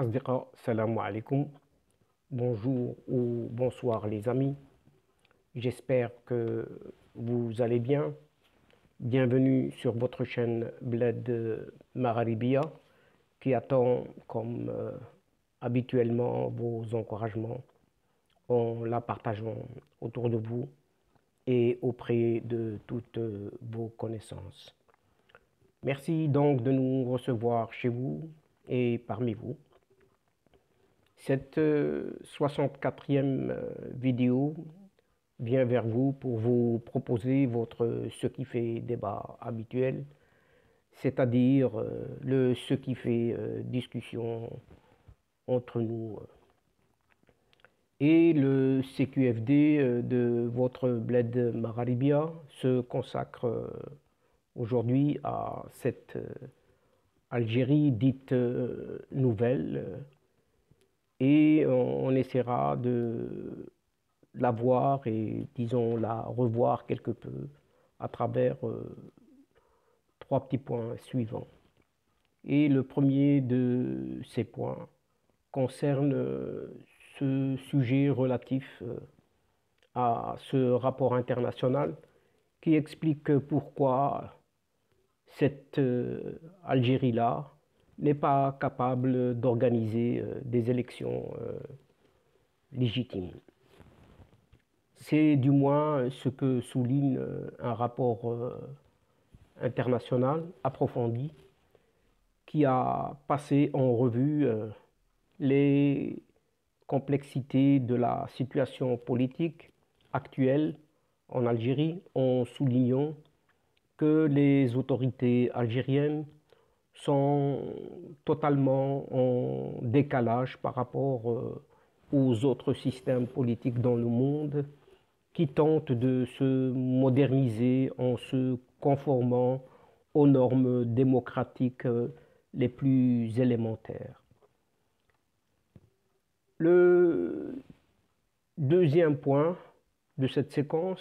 Asdiqa, salam alaikum. Bonjour ou bonsoir les amis. J'espère que vous allez bien. Bienvenue sur votre chaîne Bled Magharibia qui attend comme habituellement vos encouragements en la partageant autour de vous et auprès de toutes vos connaissances. Merci donc de nous recevoir chez vous et parmi vous. Cette 64e vidéo vient vers vous pour vous proposer votre ce qui fait débat habituel, c'est-à-dire le ce qui fait discussion entre nous. Et le CQFD de votre Bled Magharibia se consacre aujourd'hui à cette Algérie dite nouvelle. Et on essaiera de la voir et, disons, la revoir quelque peu à travers trois petits points suivants. Et le premier de ces points concerne ce sujet relatif à ce rapport international qui explique pourquoi cette Algérie-là n'est pas capable d'organiser des élections légitimes. C'est du moins ce que souligne un rapport international approfondi qui a passé en revue les complexités de la situation politique actuelle en Algérie en soulignant que les autorités algériennes sont totalement en décalage par rapport aux autres systèmes politiques dans le monde qui tentent de se moderniser en se conformant aux normes démocratiques les plus élémentaires. Le deuxième point de cette séquence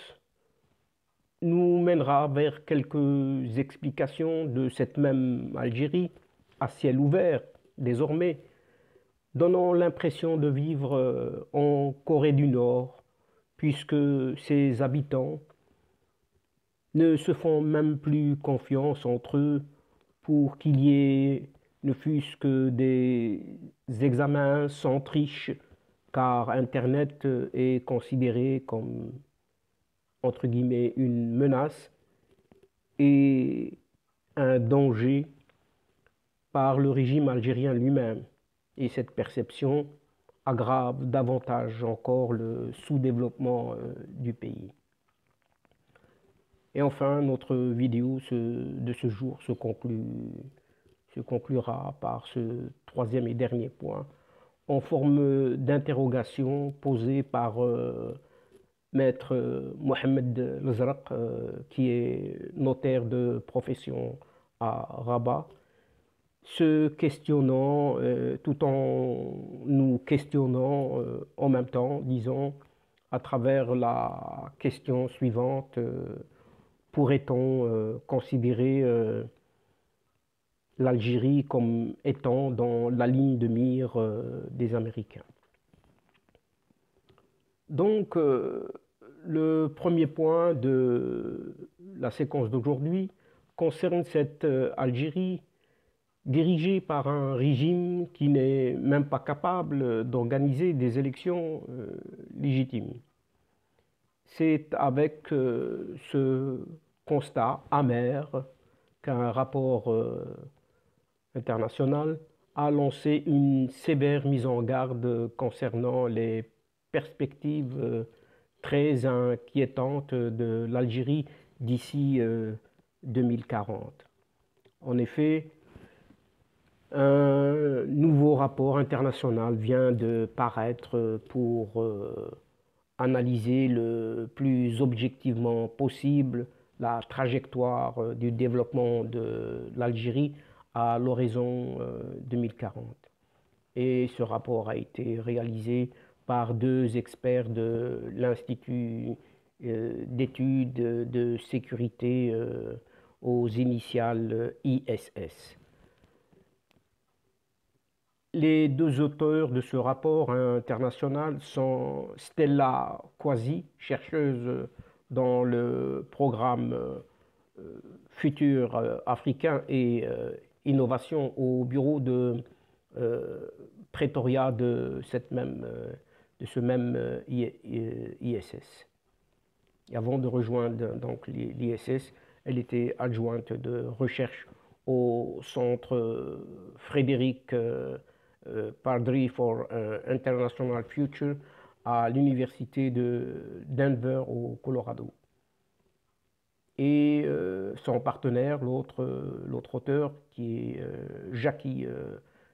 nous mènera vers quelques explications de cette même Algérie à ciel ouvert désormais, donnant l'impression de vivre en Corée du Nord, puisque ses habitants ne se font même plus confiance entre eux pour qu'il y ait ne fût-ce que des examens sans triche, car Internet est considéré comme entre guillemets une menace et un danger par le régime algérien lui-même. Et cette perception aggrave davantage encore le sous-développement du pays. Et enfin, notre vidéo de ce jour se conclura par ce troisième et dernier point, en forme d'interrogation posée par Maître Mohamed Lezraq, qui est notaire de profession à Rabat, se questionnant tout en nous questionnant en même temps, disons, à travers la question suivante, pourrait-on considérer l'Algérie comme étant dans la ligne de mire des Américains? Donc, le premier point de la séquence d'aujourd'hui concerne cette Algérie dirigée par un régime qui n'est même pas capable d'organiser des élections légitimes. C'est avec ce constat amer qu'un rapport international a lancé une sévère mise en garde concernant les perspectives très inquiétantes de l'Algérie d'ici 2040. En effet, un nouveau rapport international vient de paraître pour analyser le plus objectivement possible la trajectoire du développement de l'Algérie à l'horizon 2040. Et ce rapport a été réalisé par deux experts de l'Institut d'études de sécurité aux initiales ISS. Les deux auteurs de ce rapport international sont Stella Kwasi, chercheuse dans le programme Futur africain et innovation au bureau de euh, Pretoria de ce même ISS. Et avant de rejoindre donc l'ISS, elle était adjointe de recherche au centre Frédéric Pardrix for International Future à l'université de Denver au Colorado. Et son partenaire, l'autre auteur, qui est Jackie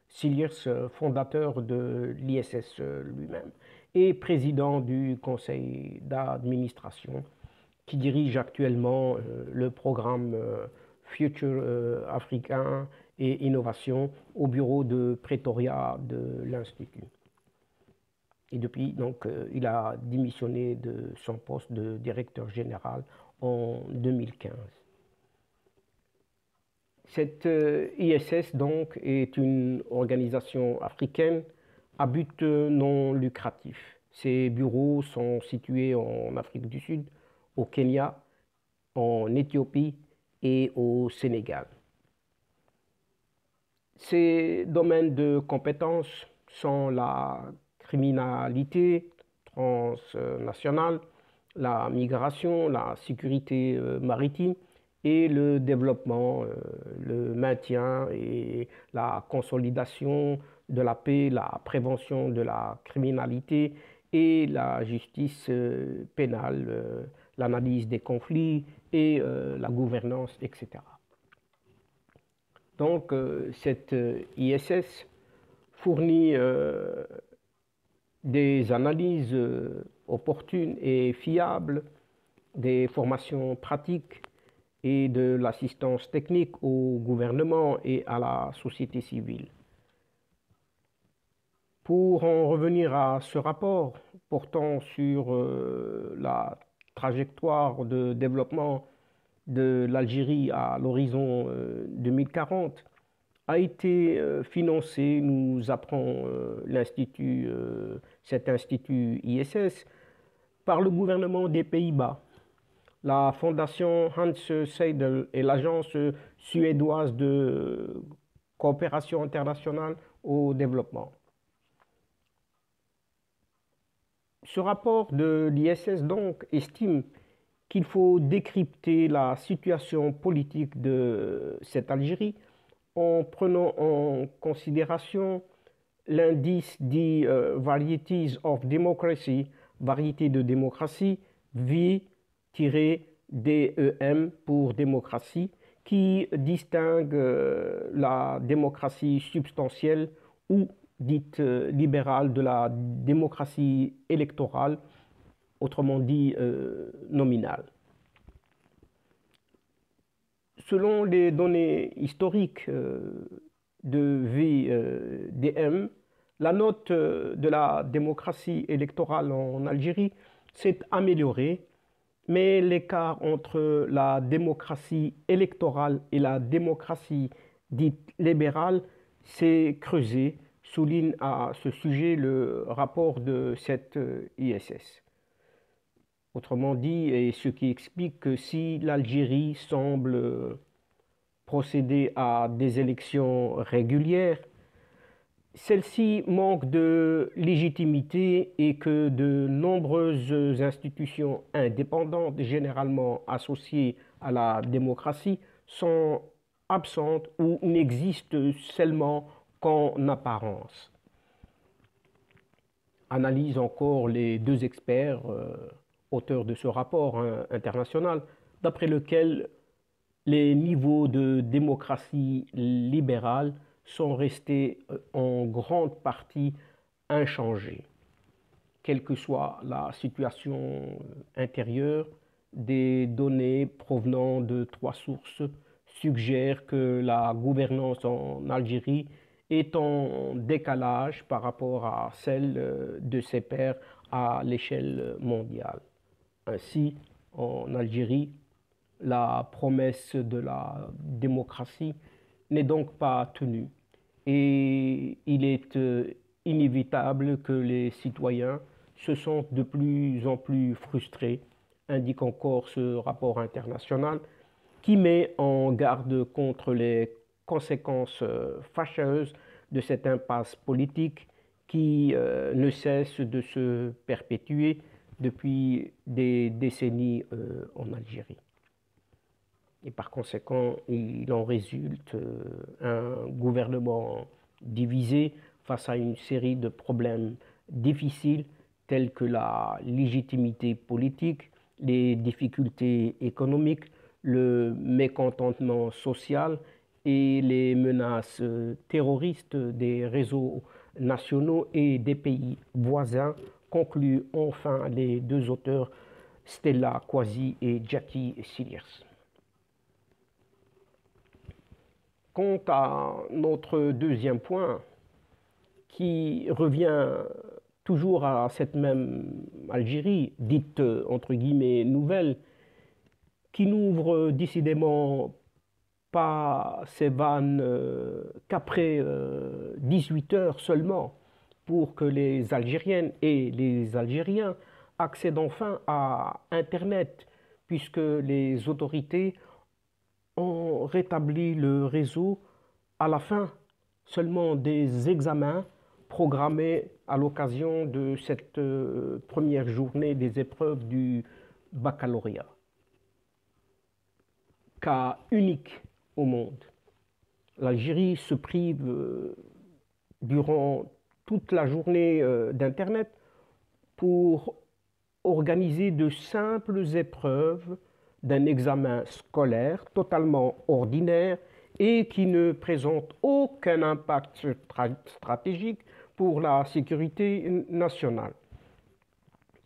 Cilliers, fondateur de l'ISS lui-même, et président du conseil d'administration, qui dirige actuellement le programme Future africain et innovation au bureau de Pretoria de l'Institut. Et depuis, donc, il a démissionné de son poste de directeur général en 2015. Cette ISS, donc, est une organisation africaine à but non lucratif. Ses bureaux sont situés en Afrique du Sud, au Kenya, en Éthiopie et au Sénégal. Ses domaines de compétences sont la criminalité transnationale, la migration, la sécurité maritime et le développement, le maintien et la consolidation de la paix, la prévention de la criminalité et la justice pénale, l'analyse des conflits et la gouvernance, etc. Donc, cette ISS fournit des analyses opportunes et fiables, des formations pratiques et de l'assistance technique au gouvernement et à la société civile. Pour en revenir à ce rapport portant sur la trajectoire de développement de l'Algérie à l'horizon 2040, a été financé, nous apprend cet institut ISS, par le gouvernement des Pays-Bas, la fondation Hans Seidel et l'agence suédoise de coopération internationale au développement. Ce rapport de l'ISS donc estime qu'il faut décrypter la situation politique de cette Algérie en prenant en considération l'indice dit Varieties of Democracy, variété de démocratie, V-DEM pour démocratie, qui distingue la démocratie substantielle ou dite libérale de la démocratie électorale, autrement dit nominale. Selon les données historiques de VDM, la note de la démocratie électorale en Algérie s'est améliorée, mais l'écart entre la démocratie électorale et la démocratie dite libérale s'est creusé, souligne à ce sujet le rapport de cette ISS. Autrement dit, et ce qui explique que si l'Algérie semble procéder à des élections régulières, celles-ci manquent de légitimité et que de nombreuses institutions indépendantes, généralement associées à la démocratie, sont absentes ou n'existent seulement qu'en apparence. Analyse encore les deux experts auteurs de ce rapport international, d'après lequel les niveaux de démocratie libérale sont restés en grande partie inchangés. Quelle que soit la situation intérieure, des données provenant de 3 sources suggèrent que la gouvernance en Algérie est en décalage par rapport à celle de ses pairs à l'échelle mondiale. Ainsi, en Algérie, la promesse de la démocratie n'est donc pas tenue et il est inévitable que les citoyens se sentent de plus en plus frustrés, indique encore ce rapport international, qui met en garde contre les conséquences fâcheuses de cette impasse politique qui ne cesse de se perpétuer depuis des décennies en Algérie. Et par conséquent, il en résulte un gouvernement divisé face à une série de problèmes difficiles tels que la légitimité politique, les difficultés économiques, le mécontentement social et les menaces terroristes des réseaux nationaux et des pays voisins, concluent enfin les deux auteurs Stella Kwasi et Jackie Sears. Quant à notre deuxième point, qui revient toujours à cette même Algérie, dite entre guillemets nouvelle, qui n'ouvre décidément pas ses vannes qu'après 18 heures seulement, pour que les Algériennes et les Algériens accèdent enfin à Internet, puisque les autorités ont rétabli le réseau à la fin seulement des examens programmés à l'occasion de cette première journée des épreuves du baccalauréat. Cas unique au monde. L'Algérie se prive durant toute la journée d'Internet pour organiser de simples épreuves d'un examen scolaire totalement ordinaire et qui ne présente aucun impact stratégique pour la sécurité nationale.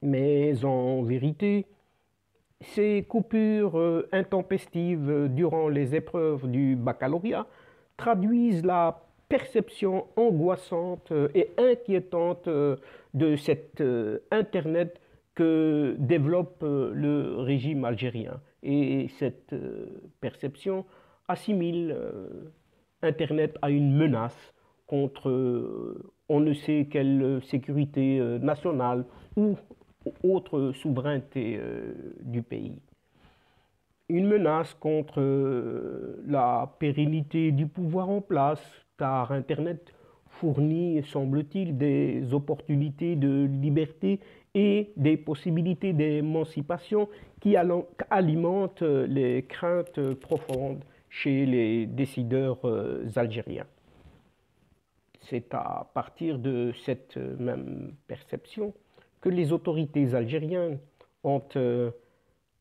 Mais en vérité, ces coupures intempestives durant les épreuves du baccalauréat traduisent la perception angoissante et inquiétante de cet Internet que développe le régime algérien. Et cette perception assimile Internet à une menace contre on ne sait quelle sécurité nationale ou autre souveraineté du pays. Une menace contre la pérennité du pouvoir en place, car Internet fournit, semble-t-il, des opportunités de liberté et des possibilités d'émancipation qui alimentent les craintes profondes chez les décideurs algériens. C'est à partir de cette même perception que les autorités algériennes ont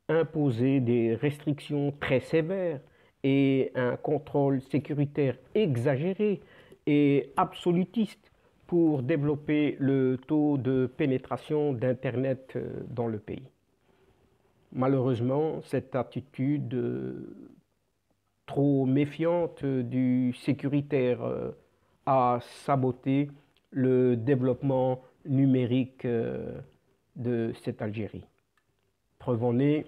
imposé des restrictions très sévères et un contrôle sécuritaire exagéré et absolutiste pour développer le taux de pénétration d'Internet dans le pays. Malheureusement, cette attitude trop méfiante du sécuritaire a saboté le développement numérique de cette Algérie. Preuve en est,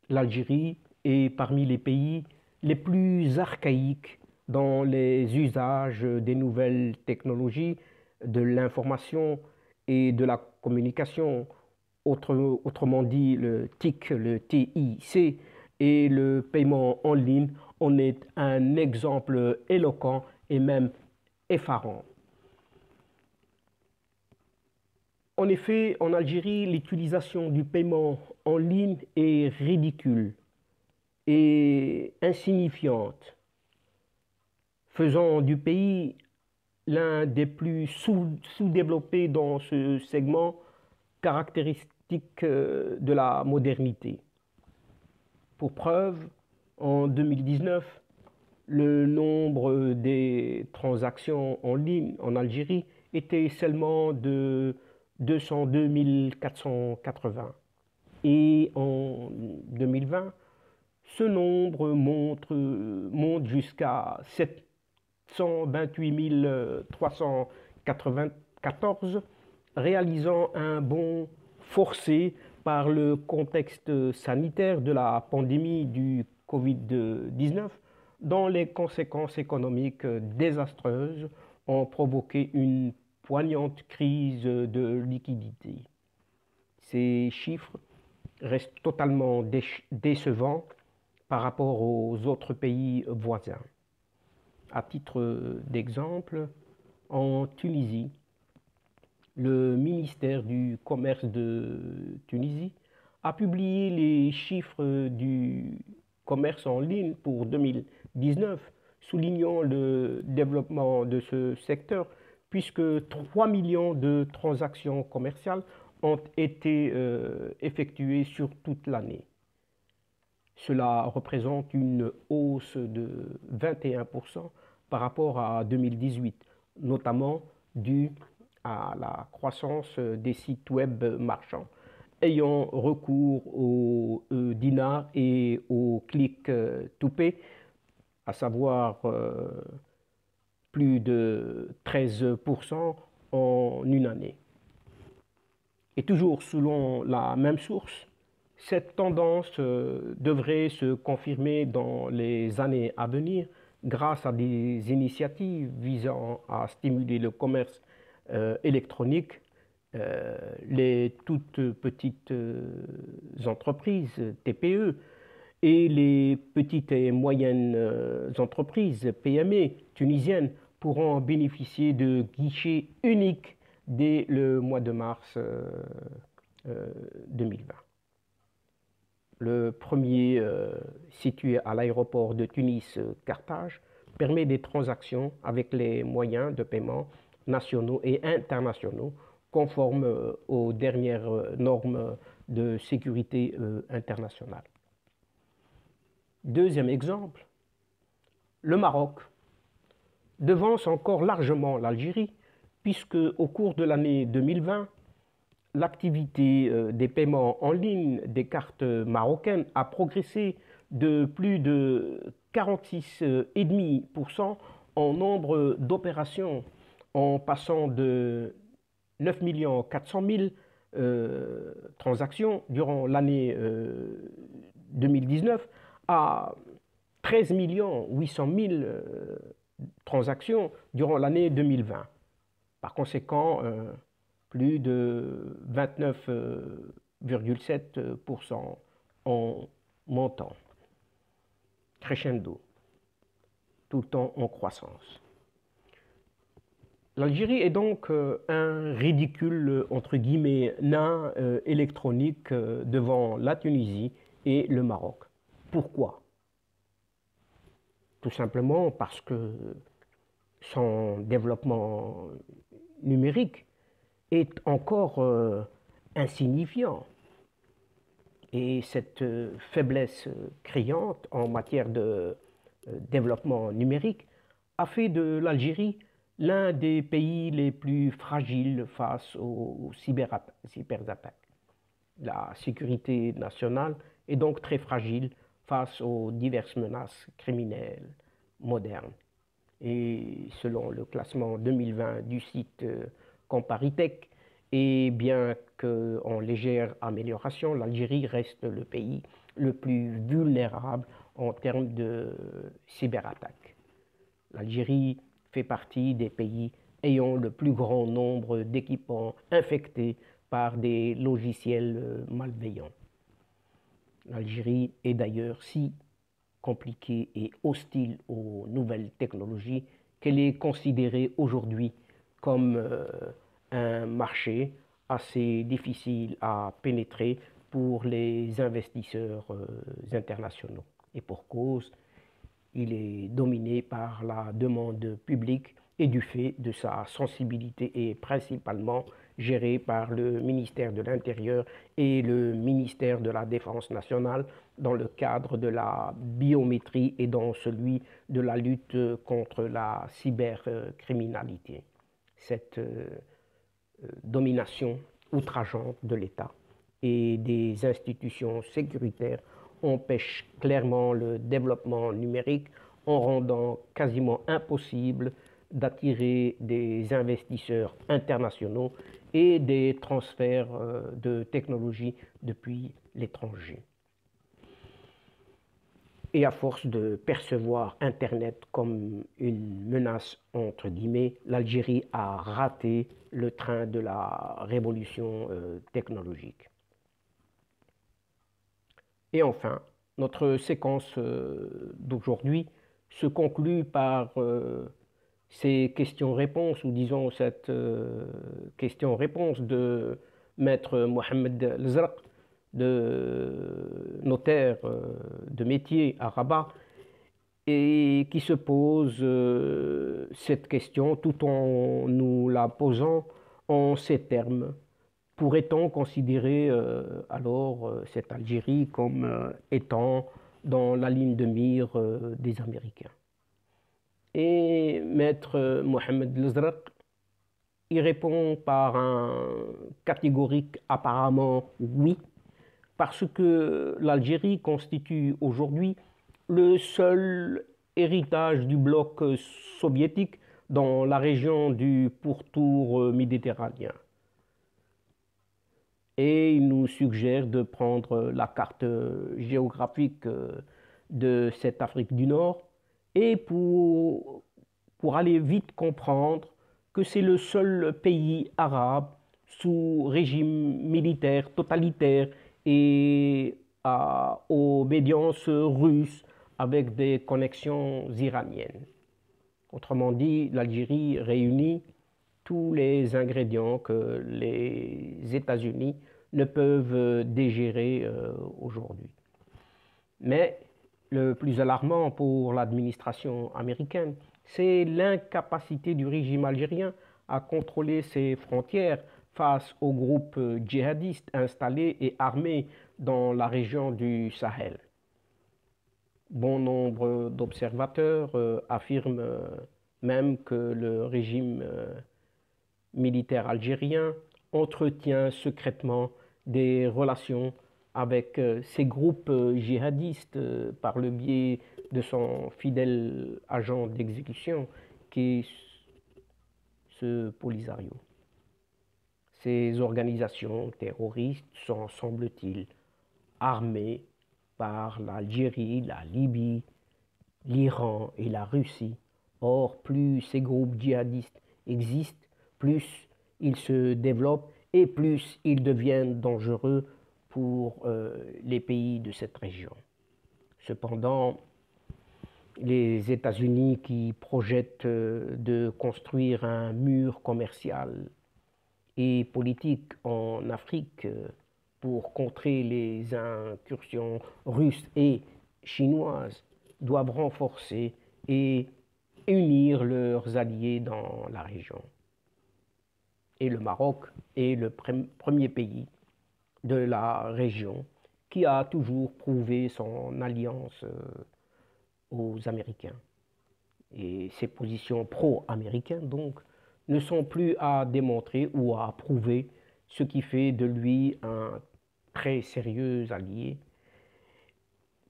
l'Algérie est parmi les pays les plus archaïques dans les usages des nouvelles technologies, de l'information et de la communication, autrement dit le TIC, le TIC, et le paiement en ligne en est un exemple éloquent et même effarant. En effet, en Algérie, l'utilisation du paiement en ligne est ridicule et insignifiante, faisant du pays l'un des plus sous-développés dans ce segment caractéristique de la modernité. Pour preuve, en 2019, le nombre des transactions en ligne en Algérie était seulement de 202 480. Et en 2020, ce nombre monte jusqu'à 728 394, réalisant un bond forcé par le contexte sanitaire de la pandémie du Covid-19, dont les conséquences économiques désastreuses ont provoqué une poignante crise de liquidité. Ces chiffres restent totalement décevants par rapport aux autres pays voisins. À titre d'exemple, en Tunisie, le ministère du Commerce de Tunisie a publié les chiffres du commerce en ligne pour 2019, soulignant le développement de ce secteur, puisque 3 millions de transactions commerciales ont été effectuées sur toute l'année. Cela représente une hausse de 21% par rapport à 2018, notamment due à la croissance des sites web marchands ayant recours au dinar et au click to pay, à savoir plus de 13% en une année. Et toujours selon la même source, cette tendance devrait se confirmer dans les années à venir grâce à des initiatives visant à stimuler le commerce électronique, les toutes petites entreprises, TPE, et les petites et moyennes entreprises, PME, tunisiennes, pourront bénéficier de guichets uniques dès le mois de mars 2020. Le premier, situé à l'aéroport de Tunis-Carthage, permet des transactions avec les moyens de paiement nationaux et internationaux conformes aux dernières normes de sécurité internationale. Deuxième exemple, le Maroc devance encore largement l'Algérie, puisque au cours de l'année 2020, l'activité des paiements en ligne des cartes marocaines a progressé de plus de 46,5% en nombre d'opérations, en passant de 9 400 000 transactions durant l'année 2019 à 13 800 000 transactions durant l'année 2020. Par conséquent, plus de 29,7% en montant, crescendo, tout le temps en croissance. L'Algérie est donc un ridicule, entre guillemets, nain électronique devant la Tunisie et le Maroc. Pourquoi? Tout simplement parce que son développement numérique est encore insignifiant. Et cette faiblesse criante en matière de développement numérique a fait de l'Algérie l'un des pays les plus fragiles face aux cyberattaques. La sécurité nationale est donc très fragile face aux diverses menaces criminelles modernes. Et selon le classement 2020 du site Comparitech, et bien qu'en légère amélioration, l'Algérie reste le pays le plus vulnérable en termes de cyberattaques. L'Algérie fait partie des pays ayant le plus grand nombre d'équipements infectés par des logiciels malveillants. L'Algérie est d'ailleurs si compliquée et hostile aux nouvelles technologies qu'elle est considérée aujourd'hui comme un marché assez difficile à pénétrer pour les investisseurs internationaux. Et pour cause, il est dominé par la demande publique et du fait de sa sensibilité est principalement géré par le ministère de l'Intérieur et le ministère de la Défense nationale dans le cadre de la biométrie et dans celui de la lutte contre la cybercriminalité. Cette domination outrageante de l'État et des institutions sécuritaires empêche clairement le développement numérique en rendant quasiment impossible d'attirer des investisseurs internationaux et des transferts de technologies depuis l'étranger. Et à force de percevoir Internet comme une menace, entre guillemets, l'Algérie a raté le train de la révolution technologique. Et enfin, notre séquence d'aujourd'hui se conclut par ces questions-réponses, ou disons cette question-réponse de maître Mohamed Lezraq, de notaire de métier à Rabat, et qui se pose cette question tout en nous la posant en ces termes. Pourrait-on considérer alors cette Algérie comme étant dans la ligne de mire des Américains? Et maître Mohamed Lezraq y répond par un catégorique apparemment oui, parce que l'Algérie constitue aujourd'hui le seul héritage du bloc soviétique dans la région du pourtour méditerranéen. Et il nous suggère de prendre la carte géographique de cette Afrique du Nord et pour aller vite comprendre que c'est le seul pays arabe sous régime militaire totalitaire et à obédience russe avec des connexions iraniennes. Autrement dit, l'Algérie réunit tous les ingrédients que les États-Unis ne peuvent dégérer aujourd'hui. Mais le plus alarmant pour l'administration américaine, c'est l'incapacité du régime algérien à contrôler ses frontières face aux groupes djihadistes installés et armés dans la région du Sahel. Bon nombre d'observateurs affirment même que le régime militaire algérien entretient secrètement des relations avec ces groupes djihadistes par le biais de son fidèle agent d'exécution qui est ce Polisario. Ces organisations terroristes sont, semble-t-il, armées par l'Algérie, la Libye, l'Iran et la Russie. Or, plus ces groupes djihadistes existent, plus ils se développent et plus ils deviennent dangereux pour les pays de cette région. Cependant, les États-Unis qui projettent de construire un mur commercial et politique en Afrique pour contrer les incursions russes et chinoises doivent renforcer et unir leurs alliés dans la région. Et le Maroc est le premier pays de la région qui a toujours prouvé son alliance aux Américains. Et ses positions pro-américaines, donc, ne sont plus à démontrer ou à prouver, ce qui fait de lui un très sérieux allié.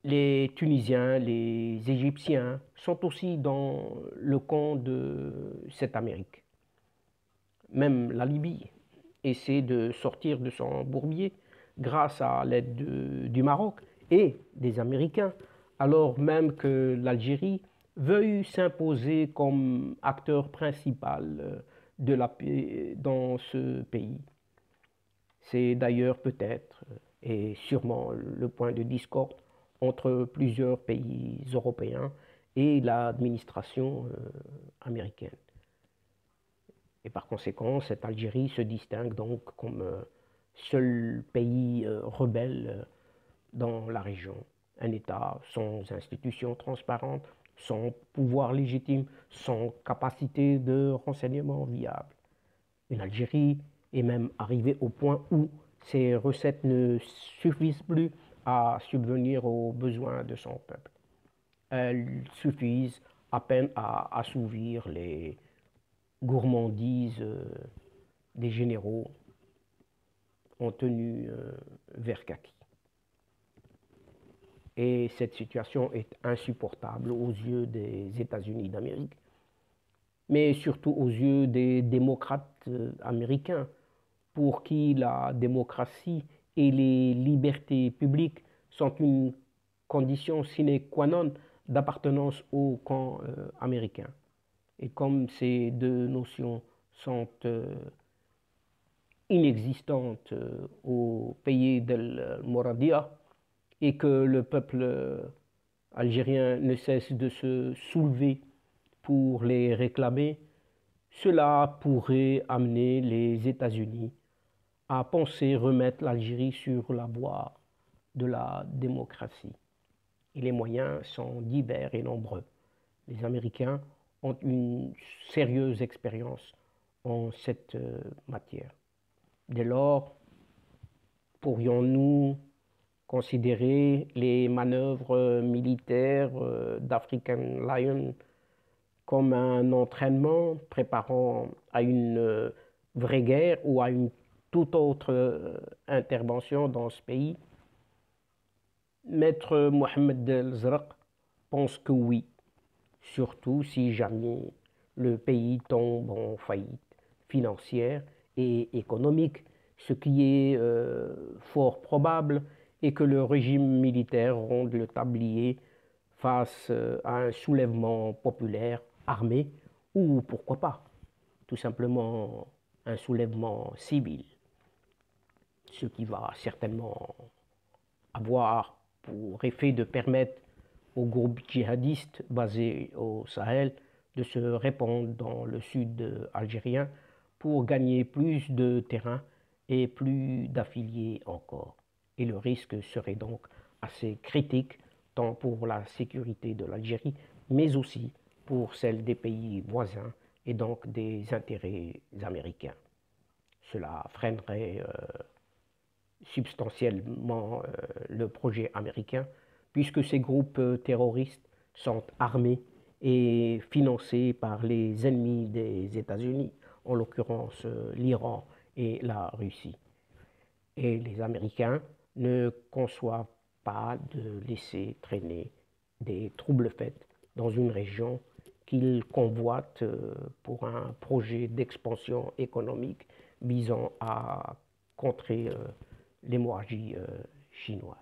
Les Tunisiens, les Égyptiens sont aussi dans le camp de cette Amérique. Même la Libye essaie de sortir de son bourbier grâce à l'aide du Maroc et des Américains, alors même que l'Algérie veuille s'imposer comme acteur principal de la paix dans ce pays. C'est d'ailleurs peut-être et sûrement le point de discorde entre plusieurs pays européens et l'administration américaine. Et par conséquent, cette Algérie se distingue donc comme seul pays rebelle dans la région. Un État sans institutions transparentes, sans pouvoir légitime, sans capacité de renseignement viable. Une Algérie est même arrivée au point où ses recettes ne suffisent plus à subvenir aux besoins de son peuple. Elles suffisent à peine à assouvir les gourmandises des généraux en tenue vert kaki. Et cette situation est insupportable aux yeux des États-Unis d'Amérique, mais surtout aux yeux des démocrates américains, pour qui la démocratie et les libertés publiques sont une condition sine qua non d'appartenance au camp américain. Et comme ces deux notions sont inexistantes au pays del Moradia et que le peuple algérien ne cesse de se soulever pour les réclamer, cela pourrait amener les États-Unis à penser remettre l'Algérie sur la voie de la démocratie. Et les moyens sont divers et nombreux. Les Américains ont une sérieuse expérience en cette matière. Dès lors, pourrions-nous considérer les manœuvres militaires d'African Lion comme un entraînement préparant à une vraie guerre ou à une toute autre intervention dans ce pays? Maître Mohamed El-Zraq pense que oui, surtout si jamais le pays tombe en faillite financière et économique, ce qui est fort probable, et que le régime militaire ronde le tablier face à un soulèvement populaire armé, ou pourquoi pas, tout simplement un soulèvement civil, ce qui va certainement avoir pour effet de permettre aux groupes djihadistes basés au Sahel de se répandre dans le sud algérien pour gagner plus de terrain et plus d'affiliés encore. Et le risque serait donc assez critique tant pour la sécurité de l'Algérie, mais aussi pour celle des pays voisins et donc des intérêts américains. Cela freinerait substantiellement le projet américain, puisque ces groupes terroristes sont armés et financés par les ennemis des États-Unis, en l'occurrence l'Iran et la Russie. Et les Américains ne conçoivent pas de laisser traîner des troubles faits dans une région qu'ils convoitent pour un projet d'expansion économique visant à contrer l'hémorragie chinoise.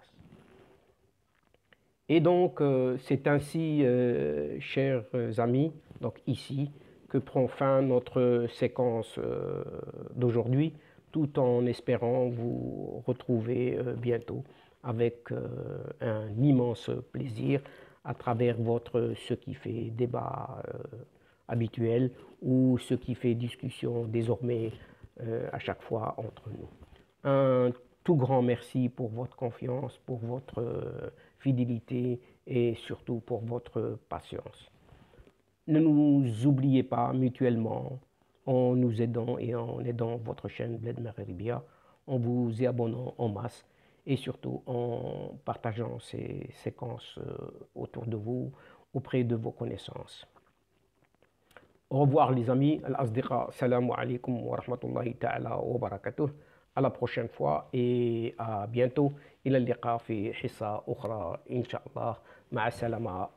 Et donc, c'est ainsi, chers amis, donc ici, que prend fin notre séquence d'aujourd'hui, tout en espérant vous retrouver bientôt avec un immense plaisir à travers votre ce qui fait débat habituel ou ce qui fait discussion désormais à chaque fois entre nous. Un tout grand merci pour votre confiance, pour votre fidélité et surtout pour votre patience. Ne nous oubliez pas mutuellement en nous aidant et en aidant votre chaîne Bled Maghrebia, en vous y abonnant en masse et surtout en partageant ces séquences autour de vous, auprès de vos connaissances. Au revoir les amis, al-asdiqa, salamu alaikum wa rahmatullahi ta'ala wa barakatuh. À la prochaine fois et à bientôt. إلى اللقاء في حصة أخرى إن شاء الله. مع السلامة.